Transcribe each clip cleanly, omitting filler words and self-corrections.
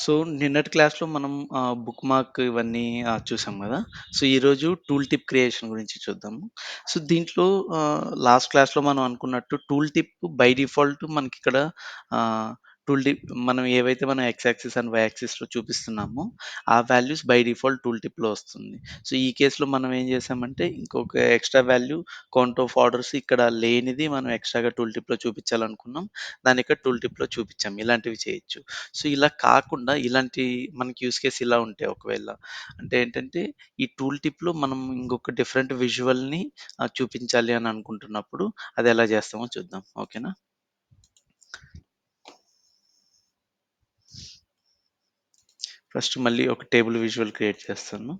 So, నిన్నటి క్లాస్‌లో మనం బుక్ మార్క్ ఇవన్నీ చూసాం గదా! సో, ఈరోజు టూల్ టిప్ క్రియేషన్ గురించి చూద్దాము. సో, దీంట్లో లాస్ట్ క్లాస్‌లో మనం అనుకున్నట్టు టూల్ టిప్ బై డిఫాల్ట్ మనకిక్కడ ఆహ్, టూల్ టిప్ మనం ఏవైతే మనం ఎక్స్ యాక్సిస్ అండ్ వై యాక్సిస్‌లో చూపిస్తున్నామో, ఆ వాల్యూస్ బై డిఫాల్ట్ టూల్ టిప్‌లో వస్తుంది. సో, ఈ కేస్‌లో మనం ఏం చేసామంటే, ఇంకొక extra value count of orders ఇక్కడ లేనిది మనం ఎక్స్‌ట్రాగా టూల్ టిప్‌లో చూపించాలనుకున్నాం. దాన్ని ఇక్కడ టూల్ టిప్‌లో చూపించాం. ఇలాంటివి చేయొచ్చు. సో, ఇలా కాకుండా ఇలాంటి మనకి యూజ్ కేస్ ఇలా ఉంటే ఒకవేళ అంటే ఏంటంటే, ఈ టూల్ టిప్‌లో మనం ఇంకొక డిఫరెంట్ విజువల్‌ని చూపించాలి అని అనుకుంటున్నప్పుడు అది ఎలా చేస్తామో చూద్దాం. ఓకేనా? ఫస్ట్ మళ్ళీ ఒక టేబుల్ విజువల్ క్రియేట్ చేస్తాను.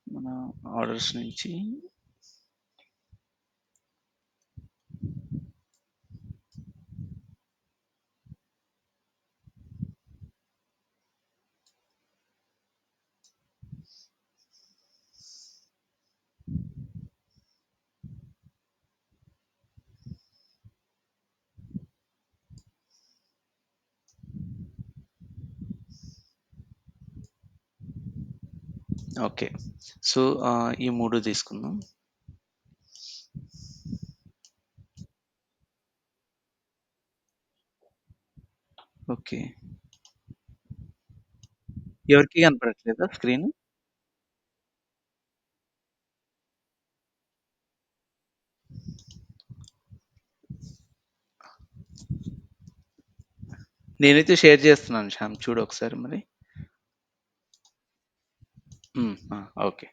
మన ఆర్డర్స్ నుంచి ఓకే. సో, ఈ 3 తీసుకుందాం. ఓకే. ఎవరికీ కనపడట్లేదా స్క్రీను? నేనైతే షేర్ చేస్తున్నాను శ్యామ్ చూడు ఒకసారి మరి. హ్మ్. ఓకే.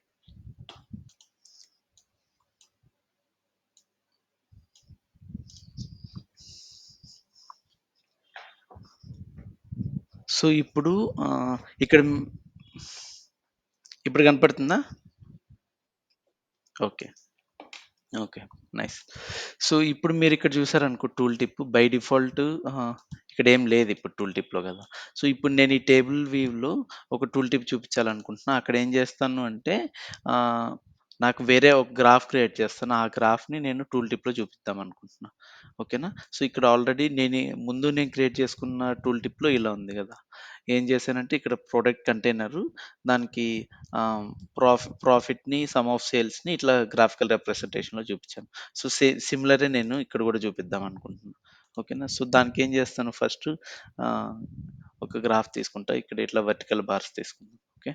సో, ఇప్పుడు ఇక్కడ ఇప్పుడు కనపడుతుందా? ఓకే. ఓకే. నైస్. సో, ఇప్పుడు మీరిక్కడ చూసారనుకో టూల్ టిప్ బై డిఫాల్ట్ ఇక్కడేం లేదిప్పుడు టూల్ టిప్‌లో గదా! సో, ఇప్పుడు నేను ఈ టేబుల్ వ్యూలో ఒక టూల్ టిప్ చూపించాలనుకుంటున్నా. అక్కడేం చేస్తాను అంటే ఆహ్, నాకు వేరే ఒక గ్రాఫ్ క్రియేట్ చేస్తాను. ఆ గ్రాఫ్‌ని నేను టూల్ టిప్‌లో చూపిద్దామనుకుంటున్నా. ఓకేనా? సో, ఇక్కడ ఆల్రెడీ ముందు నేను క్రియేట్ చేసుకున్న టూల్ టిప్‌లో ఇలా ఉంది గదా! ఏం చేశానంటే ఇక్కడ ప్రొడక్ట్ కంటైనరు దానికి ఆహ్, ప్రాఫిట్‌ని, సమ్ ఆఫ్ సేల్స్‌ని ఇట్లా గ్రాఫికల్ రిప్రజెంటేషన్‌లో చూపించాను. సో, సిమిలరే నేను ఇక్కడ కూడా చూపిద్దాం అనుకుంటున్నా. ఓకేనా? సో, దానికేం చేస్తాను ఫస్టు ఆహ్, ఒక గ్రాఫ్ తీసుకుంటా. ఇక్కడ ఇట్లా వర్టికల్ బార్స్ తీసుకుందాం. ఓకే.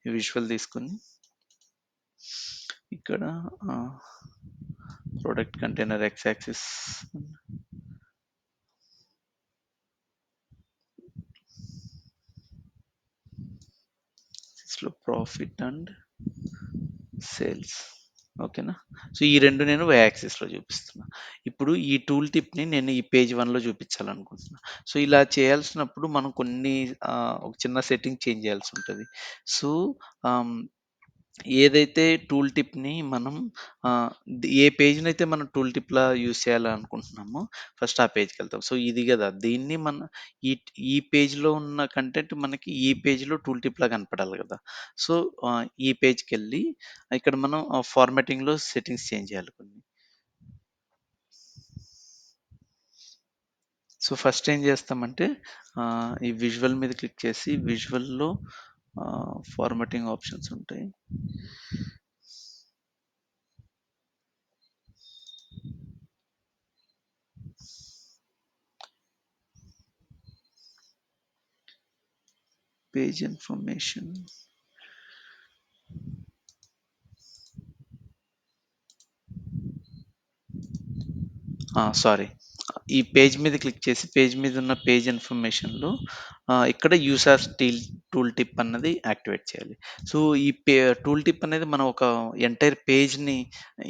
ఈ విజువల్ తీసుకొని ఇక్కడ ఆహ్, ప్రొడక్ట్ కంటైనర్ ఎక్స్ యాక్సిస్ లో ప్రాఫిట్ అండ్ సేల్స్. ఓకేనా? సో, ఈ 2 నేను వై యాక్సిస్‌లో చూపిస్తున్నా. ఇప్పుడు ఈ టూల్ టిప్‌ని నేను ఈ పేజ్ 1లో చూపించాలనుకుంటున్నా. సో, ఇలా చేయాల్సినప్పుడు మనం కొన్ని ఒక చిన్న సెట్టింగ్ చేంజ్ చేయాల్సుంటది. సో, ఆహ్, ఏదైతే టూల్ టిప్‌ని మనం ఆహ్, ఏ పేజ్‌నైతే మనం టూల్ టిప్‌లా యూజ్ చేయాలనుకుంటున్నామో ఫస్ట్ ఆ పేజ్‌కెళ్తాం. సో, ఇది గదా! దీన్ని ఈ ఈ పేజ్‌లో ఉన్న కంటెంట్ మనకి ఈ పేజ్‌లో టూల్ టిప్‌లా కనపడాలి గదా! సో, ఈ పేజ్‌కెళ్ళి ఇక్కడ మనం ఫార్మాటింగ్‌లో సెట్టింగ్స్ చేంజ్ చేయాలి కొన్ని. సో, ఫస్ట్ ఏం చేస్తామంటే ఈ విజువల్ మీద క్లిక్ చేసి విజువల్‌లో ఫార్మాటింగ్ ఆప్షన్స్ ఉంటాయి. Page information. సారీ. ఈ పేజ్ మీద క్లిక్ చేసి పేజ్ మీద ఉన్న పేజ్ ఇన్ఫర్మేషన్‌లో ఇక్కడ యూసార్ టూల్ టిప్ అన్నది యాక్టివేట్ చేయాలి. సో, ఈ టూల్ టిప్ అనేది మనం ఒక ఎంటైర్ పేజ్‌ని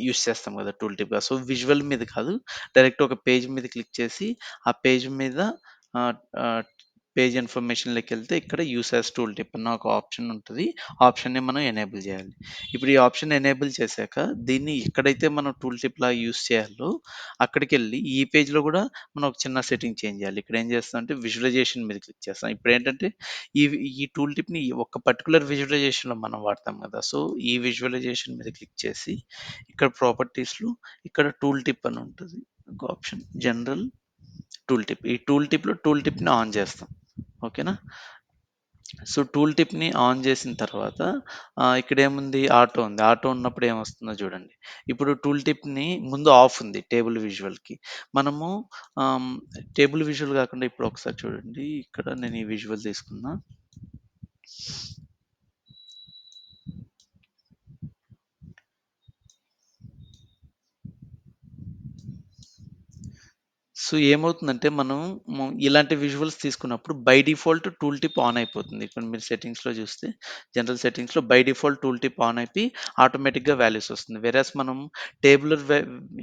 యూజ్ చేస్తాం కదా! టూల్ టిప్‌గా. సో, విజువల్ మీద కాదు డైరెక్ట్ ఒక పేజ్ మీద క్లిక్ చేసి ఆ పేజ్ మీద ఆహ్, ఆహ్, పేజ్ ఇన్ఫర్మేషన్‌లోకెళ్తే ఇక్కడ యూసర్స్ టూల్ టిప్ అన్న ఒక ఆప్షన్ ఉంటది. ఆప్షన్‌ని మనం ఎనేబుల్ చేయాలి. ఇప్పుడు ఈ ఆప్షన్ ఎనేబుల్ చేశాక దీన్ని ఎక్కడైతే మనం టూల్ టిప్‌లాగా యూజ్ చేయాలో అక్కడికెళ్ళి ఈ పేజ్‌లో గూడా మనం ఒక చిన్న సెట్టింగ్ చేంజ్ చేయాలి. ఇక్కడ ఏం చేస్తామంటే విజువలైజేషన్ మీద క్లిక్ చేస్తాం. ఇప్పుడేంటంటే ఈ ఈ టూల్ టిప్‌ని ఒక పర్టిక్యులర్ విజువలైజేషన్‌లో మనం వాడతాం గదా! సో, ఈ విజువలైజేషన్ మీద క్లిక్ చేసి ఇక్కడ ప్రాపర్టీస్‌లో ఇక్కడ టూల్ టిప్ అని ఉంటది. ఒక ఆప్షన్ జనరల్ టూల్ టిప్. ఈ టూల్ టిప్‌లో టూల్ టిప్‌ని ఆన్ చేస్తాం. ఓకేనా? సో, టూల్ టిప్‌ని ఆన్ చేసిన తర్వాత ఇక్కడేముంది ఆటో ఉంది. ఆటో ఉన్నప్పుడు ఏమొస్తుందో చూడండి. ఇప్పుడు టూల్ టిప్‌ని ముందు ఆఫ్ ఉంది టేబుల్ విజువల్‌కి. మనము ఆహ్, టేబుల్ విజువల్ కాకుండా ఇప్పుడు ఒకసారి చూడండి. ఇక్కడ నేను ఈ విజువల్ తీసుకున్నా. సో, ఏమవుతుందంటే మనం ఇలాంటి విజువల్స్ తీసుకున్నప్పుడు by default tool tip on అయిపోతుంది. ఇక్కడ మీరు సెట్టింగ్స్‌లో చూస్తే జనరల్ సెట్టింగ్స్‌లో by default tool tip on అయిపోయి ఆటోమేటిక్‌గా వాల్యూస్ వస్తుంది. వెరాస్ మనం టేబులర్ వె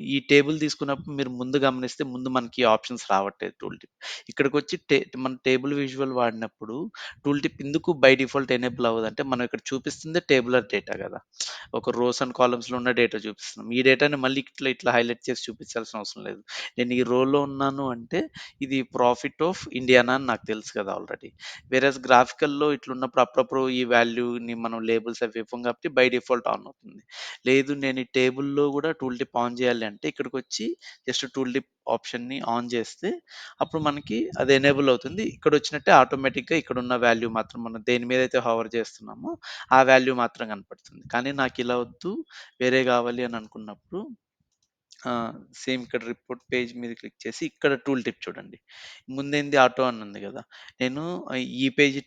ఈ టేబుల్ తీసుకున్నప్పుడు మీరు ముందు గమనిస్తే ముందు మనకి ఆప్షన్స్ రావట్లేదు టూల్ టిప్. ఇక్కడికొచ్చి మన టేబుల్ విజువల్ వాడినప్పుడు టూల్ టిప్ ఎందుకు బై డిఫాల్ట్ ఎనేబుల్ అవ్వదంటే మనం ఇక్కడ చూపిస్తుంది టేబులర్ డేటా గదా! ఒక రోస్ అండ్ కాలమ్స్‌లో ఉన్న డేటా చూపిస్తున్నాం. ఈ డేటాని మళ్ళీ ఇట్లా హైలైట్ చేసి చూపించాల్సిన అవసరం లేదు. నేను ఈ రోల్‌లో ఉన్నాను అంటే ఇది ప్రాఫిట్ ఆఫ్ ఇండియానా అని నాకు తెలుసు కదా ఆల్రెడీ. వేరేస్ గ్రాఫికల్‌లో ఇట్లున్నప్పుడు అప్పుడప్పుడు ఈ వాల్యూని మనం లేబుల్స్ అవి ఇవ్వం కాబట్టి బై డిఫాల్ట్ ఆన్ అవుతుంది. లేదు నేను ఈ టేబుల్‌లో గూడా టూల్ టిప్ ఆన్ చేయాలి అంటే ఇక్కడికొచ్చి జస్ట్ టూల్ టిప్ ఆప్షన్‌ని ఆన్ చేస్తే అప్పుడు మనకి అది ఎనేబుల్ అవుతుంది. ఇక్కడొచ్చినట్టే ఆటోమేటిక్‌గా ఇక్కడున్న వాల్యూ మాత్రం మనం దేని మీదైతే హోవర్ చేస్తున్నామో ఆ వాల్యూ మాత్రం కనపడుతుంది. కానీ నాకిలా వద్దు వేరే కావాలి అని అనుకున్నప్పుడు సేమ్ ఇక్కడ రిపోర్ట్ పేజ్ మీద క్లిక్ చేసి ఇక్కడ టూల్ టిప్ చూడండి. ముందేంది ఆటో అని ఉంది గదా! నేను ఈ పేజ్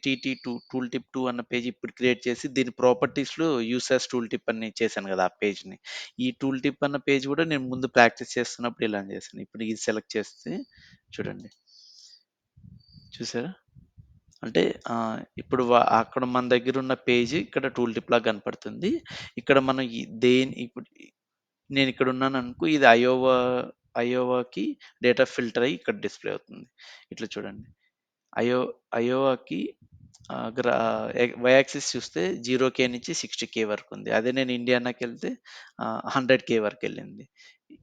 టూల్ టిప్ 2 అన్న పేజ్ ఇప్పుడు క్రియేట్ చేసి దీని ప్రాపర్టీస్‌లో యూజ్ టూల్ టిప్ అని చేశాను గదా! ఆ పేజ్‌ని. ఈ టూల్ టిప్ అన్న పేజ్ గూడా నేను ముందు ప్రాక్టీస్ చేస్తున్నప్పుడు ఇలానే చేశాను. ఇప్పుడు ఇది సెలెక్ట్ చేస్తే చూడండి. చూసారా? అంటే ఇప్పుడు అక్కడ మన దగ్గరున్న పేజ్ ఇక్కడ టూల్ టిప్ లాగా కనపడుతుంది. ఇక్కడ మనం ఇప్పుడు నేనిక్కడున్నాననుకో ఇది అయోవాకి డేటా ఫిల్టర్ అయ్యి ఇక్కడ డిస్‌ప్లే అవుతుంది. ఇట్లా చూడండి. అయో అయోవాకి వై యాక్సిస్ చూస్తే 0,000 నుంచి 60,000 వరకుంది. అదే నేను ఇండియానాకెళ్తే 100,000 వరకెళ్ళింది.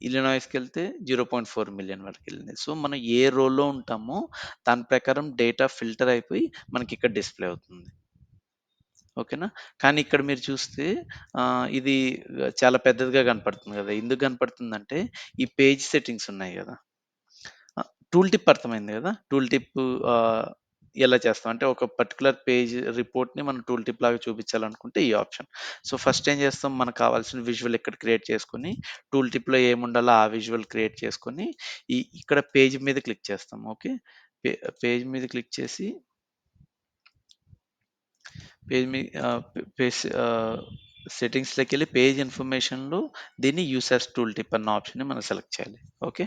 ఇలినాయిస్‌కెళ్తే 0.4 మిలియన్ వరకెళ్ళింది. సో, మనం ఏ రోలో ఉంటామో దాని ప్రకారం డేటా ఫిల్టర్ అయిపోయి మనకిక్కడ డిస్‌ప్లే అవుతుంది. ఓకేనా? కానీ ఇక్కడ మీరు చూస్తే ఇది చాలా పెద్దదిగా కనపడుతుంది గదా! ఎందుకు కనపడుతుందంటే, ఈ పేజ్ సెట్టింగ్స్ ఉన్నాయి గదా! టూల్ టిప్ అర్థమైంది గదా! టూల్ టిప్ ఆహ్, ఎలా చేస్తాం అంటే, ఒక పర్టిక్యులర్ పేజ్ రిపోర్ట్‌ని మనం టూల్ టిప్ లాగా చూపించాలనుకుంటే ఈ ఆప్షన్. సో, ఫస్ట్ ఏం చేస్తాం మనకు కావాల్సిన విజువల్ ఇక్కడ క్రియేట్ చేసుకొని, టూల్ టిప్‌లో ఏముండాలో ఆ విజువల్ క్రియేట్ చేసుకొని, ఇక్కడ పేజ్ మీద క్లిక్ చేస్తాం. ఓకే. పే పేజ్ మీద క్లిక్ చేసి పేజ్ మీ ఆహ్, పేస్ ఆహ్, సెట్టింగ్స్‌లోకెళ్ళి పేజ్ ఇన్ఫర్మేషన్‌లో దీన్ని యూజ్ యాస్ టూల్ టిప్ అన్న ఆప్షన్‌ని మనం సెలెక్ట్ చేయాలి. ఓకే.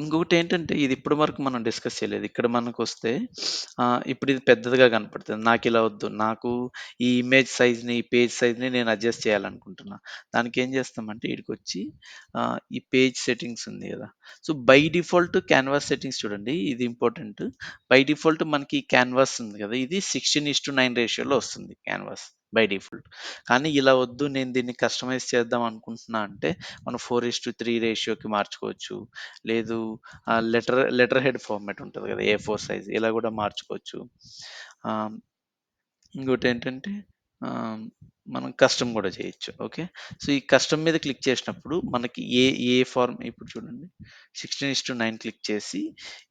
ఇంకొకటేంటంటే ఇది ఇప్పటి వరకు మనం డిస్కస్ చేయలేదు. ఇక్కడ మనకొస్తే ఇప్పుడు ఇది పెద్దదిగా కనపడుతుంది. నాకిలా వద్దు. నాకు ఈ ఇమేజ్ సైజ్‌ని, ఈ పేజ్ సైజ్‌ని నేను అడ్జస్ట్ చేయాలనుకుంటున్నా. దానికేం చేస్తామంటే ఈడికొచ్చి ఈ పేజ్ సెట్టింగ్స్ ఉంది గదా! So, by default canvas settings చూడండి. ఇది ఇంపార్టెంట్. బై డిఫాల్ట్ మనకి క్యాన్వాస్ ఉంది గదా! ఇది 16:9 రేషియోలో వస్తుంది క్యాన్వాస్ బై డిఫాల్ట్. కానీ ఇలా వద్దు నేను దీన్ని కస్టమైజ్ చేద్దాం అనుకుంటున్నా అంటే మనం 4:3 రేషియోకి మార్చుకోవచ్చు. లేదు లెటర్ హెడ్ ఫార్మాట్ ఉంటది కదా! ఏ4 సైజ్ ఇలా గూడా మార్చుకోవచ్చు. ఆహ్, ఇంకోటేంటంటే ఆహ్, మనం కస్టమ్ గూడా చేయొచ్చు. ఓకే. సో, ఈ కస్టమ్ మీద క్లిక్ చేసినప్పుడు మనకి ఏ ఫార్మ్ ఇప్పుడు చూడండి 16:9 క్లిక్ చేసి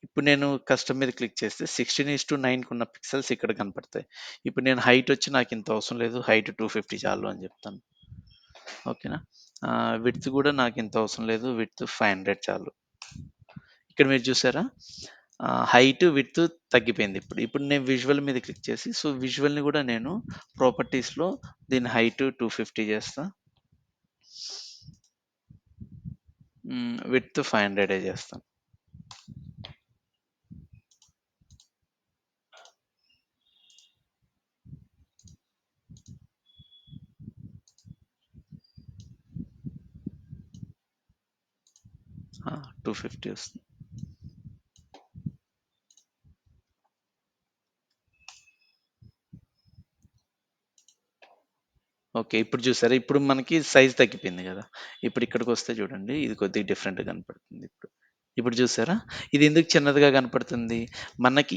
ఇప్పుడు నేను కస్టమ్ మీద క్లిక్ చేస్తే 16:9 కున్న పిక్సెల్స్ ఇక్కడ కనపడతాయి. ఇప్పుడు నేను హైట్ వచ్చి నాకింత అవసరం లేదు. హైట్ 250 చాలు అని జెప్తాను. ఓకేనా? విడ్త్ గూడా నాకింత అవసరం లేదు. విడ్త్ 500 చాలు. ఇక్కడ మీరు చూసారా? హైట్, విడ్త్ తగ్గిపోయింది ఇప్పుడు. ఇప్పుడు నేను విజువల్ మీద క్లిక్ చేసి, సో, విజువల్‌ని గూడా నేను ప్రాపర్టీస్‌లో దీని హైట్ 250 చేస్తా. విడ్త్ 500 చేస్తాను. ఆ! 250 వస్తుంది. ఓకే. ఇప్పుడు చూసారా? ఇప్పుడు మనకి సైజ్ తగ్గిపోయింది గదా! ఇప్పుడు ఇక్కడికొస్తే చూడండి. ఇది కొద్దిగా డిఫరెంట్‌గా కనపడుతుంది ఇప్పుడు. ఇప్పుడు చూసారా? ఇది ఎందుకు చిన్నదిగా కనపడుతుంది? మనకి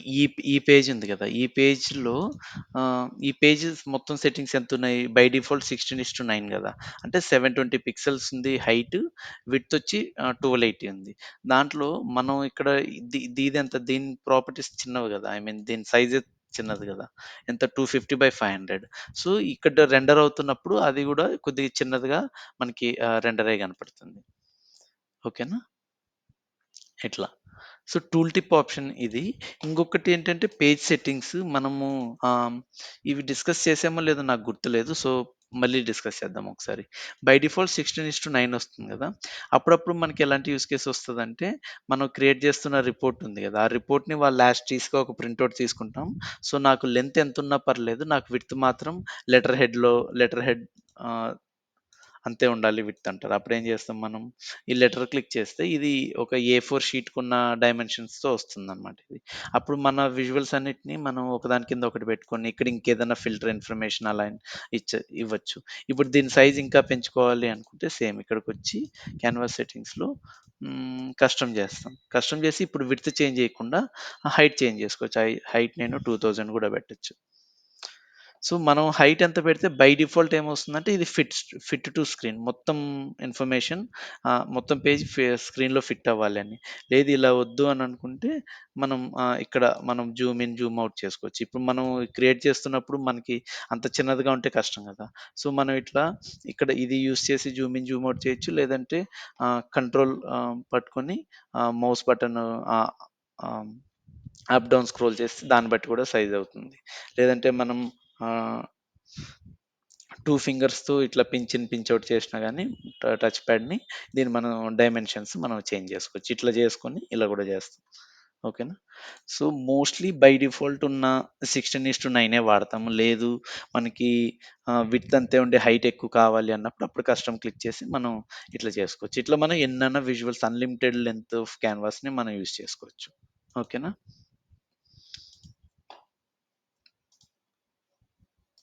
ఈ పేజ్ ఉంది గదా! ఈ పేజ్‌లో ఈ పేజెస్ మొత్తం సెట్టింగ్స్ ఎంతున్నయి? బై డిఫాల్ట్ 16:9 గదా! అంటే 720 పిక్సెల్స్ ఉంది హైట్. విడ్త్ వచ్చి 1280 ఉంది. దాంట్లో మనం ఇక్కడ ఇదెంత దీని ప్రాపర్టీస్ చిన్నవి గదా! ఐ మీన్ దీని సైజే చిన్నది గదా! ఎంత 250/500. సో, ఇక్కడ రెండర్ అవుతున్నప్పుడు అది గూడా కొద్దిగా చిన్నదిగా మనకి రెండర్ అయ్యి కనపడుతుంది. ఓకేనా? ఇట్లా. సో, టూల్ టిప్ ఆప్షన్ ఇది. ఇంకొకటేంటంటే పేజ్ సెట్టింగ్స్ మనము ఆహ్, ఇవి డిస్కస్ చేసామో లేదో నాకు గుర్తులేదు. సో, మళ్ళీ డిస్కస్ చేద్దాం ఒకసారి. బై డిఫాల్ట్ 16:9 వస్తుంది గదా! అప్పుడప్పుడు మనకి ఎలాంటి యూజ్ కేస్ వస్తదంటే, మనం క్రియేట్ చేస్తున్న రిపోర్ట్ ఉంది గదా! ఆ రిపోర్ట్‌ని వాళ్ళు యాస్ టీజ్‌గా ఒక ప్రింటౌట్ తీసుకుంటాం. సో, నాకు లెంత్ ఎంతున్నా పర్లేదు. నాకు విడ్త్ మాత్రం లెటర్ హెడ్ ఆహ్, అంతే ఉండాలి విడ్త్ అంటారు. అప్పుడేం చేస్తాం మనం, ఈ లెటర్ క్లిక్ చేస్తే ఇది ఒక ఏ4 షీట్‌కున్న డైమెన్షన్స్‌తో వస్తుందనమాట ఇది. అప్పుడు మన విజువల్స్ అన్నిటిని మనం ఒకదాని కింద ఒకటి పెట్టుకొని, ఇక్కడ ఇంకేదైనా ఫిల్టర్ ఇన్ఫర్మేషన్ అలా ఇవ్వచ్చు. ఇప్పుడు దీని సైజ్ ఇంకా పెంచుకోవాలి అనుకుంటే సేమ్ ఇక్కడికొచ్చి క్యాన్వాస్ సెట్టింగ్స్‌లో కస్టమ్ చేస్తాం. కస్టమ్ చేసి ఇప్పుడు విడ్త్ చేంజ్ చేయకుండా హైట్ చేంజ్ చేసుకోవచ్చు. హైట్ నేను 2000 కూడా పెట్టొచ్చు. సో, మనం హైట్ ఎంత పెడితే బై డిఫాల్ట్ ఏమొస్తుందంటే ఇది ఫిట్ టు స్క్రీన్ మొత్తం ఇన్ఫర్మేషన్ మొత్తం పేజ్ స్క్రీన్‌లో ఫిట్ అవ్వాలి అని. లేదు ఇలా వద్దు అని అనుకుంటే ఇక్కడ మనం జూమ్ ఇన్, జూమ్ అవుట్ చేసుకోవచ్చు. ఇప్పుడు మనం క్రియేట్ చేస్తున్నప్పుడు మనకి అంత చిన్నదిగా ఉంటే కష్టం కదా! సో, మనం ఇక్కడ ఇది యూజ్ చేసి జూమ్ ఇన్, జూమ్ అవుట్ చేయొచ్చు. లేదంటే కంట్రోల్ పట్టుకొని మౌస్ బటన్ ఆహ్, ఆహ్, అప్, డౌన్ స్క్రోల్ చేస్తే దాన్ని బట్టి కూడా సైజ్ అవుతుంది. లేదంటే మనం ఆహ్, 2 ఫింగర్స్‌తో ఇట్లా పించ్ ఇన్, పించ్ ఔట్ చేసినా గానీ టచ్ ప్యాడ్‌ని దీన్ని మనం డైమెన్షన్స్ మనం చేంజ్ చేసుకోవచ్చు. ఇట్లా చేసుకొని ఇలా గూడా చేస్తాం. ఓకేనా? సో, మోస్ట్‌లీ బై డిఫాల్ట్ ఉన్న 16:9 వాడతాము. లేదు మనకి విడ్త్ అంతే ఉండి హైట్ ఎక్కువ కావాలి అన్నప్పుడు అప్పుడు కస్టమ్ క్లిక్ చేసి మనం ఇట్లా చేసుకోవచ్చు. ఇట్లా మనం ఎన్నన్నా విజువల్స్ అన్‌లిమిటెడ్ లెంగ్త్ ఆఫ్ క్యాన్వాస్‌ని మనం యూజ్ చేసుకోవచ్చు. ఓకేనా?